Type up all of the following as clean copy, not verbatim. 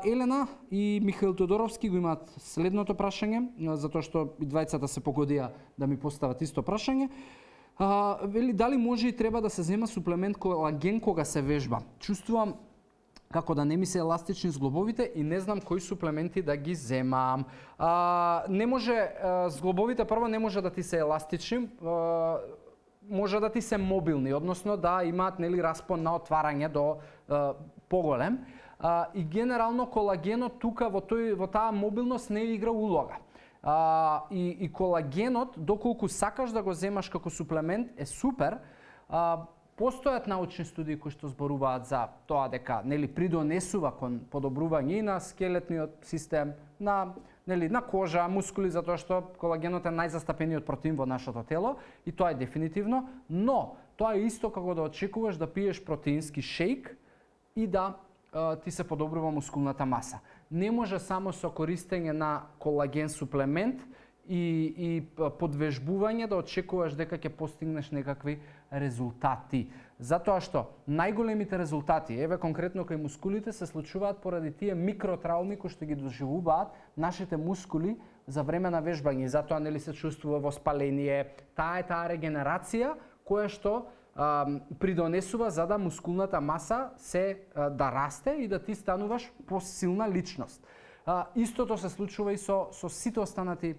Елена и Михаил Тодоровски го имаат следното прашање, затоа што и двајцата се погодија да ми постават исто прашање. Вели, дали може и треба да се зема суплемент колаген кога се вежба? Чувствувам како да не ми се еластични зглобовите и не знам кои суплементи да ги земам. Не може, зглобовите прво не може да ти се еластични, може да ти се мобилни, односно да имаат распон на отварање до поголем. И генерално колагенот тука во таа мобилност не игра улога. И колагенот, доколку сакаш да го земаш како суплемент, е супер. Постојат научни студии кои што зборуваат за тоа дека придонесува кон подобрување и на скелетниот систем, на кожа, мускули, затоа што колагенот е најзастапениот протеин во нашето тело и тоа е дефинитивно, но тоа е исто како да очекуваш да пиеш протеински шејк и да ти се подобрува мускулната маса. Не може само со користење на колаген суплемент и подвежбување да очекуваш дека ќе постигнеш некакви резултати. Затоа што најголемите резултати, еве конкретно кај мускулите, се случуваат поради тие микротрауми кои што ги доживуваат нашите мускули за време на вежбање. Затоа се чувствува воспаление. Таа е таа регенерација која што придонесува за да мускулната маса да расте и да ти стануваш посилна личност. Истото се случува и со сите останати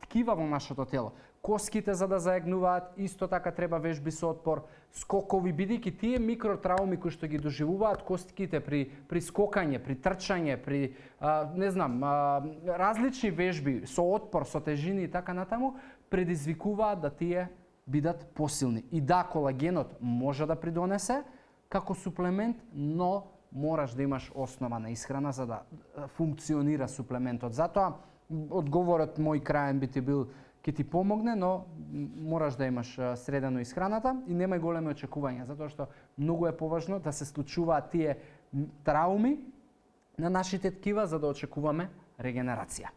ткива во нашето тело. Коските за да заегнуваат, исто така треба вежби со отпор, скокови, бидејќи тие микротрауми кои што ги доживуваат костките при скокање, при трчање, при различни вежби со отпор, со тежини и така натаму, предизвикуваат да тие бидат посилни. И да, колагенот може да придонесе како суплемент, но мораш да имаш основа на исхрана за да функционира суплементот. Затоа одговорот мој краен би ти бил ќе ти помогне, но мораш да имаш средено исхраната и немај големи очекувања, затоа што многу е поважно да се случуваат тие трауми на нашите ткива за да очекуваме регенерација.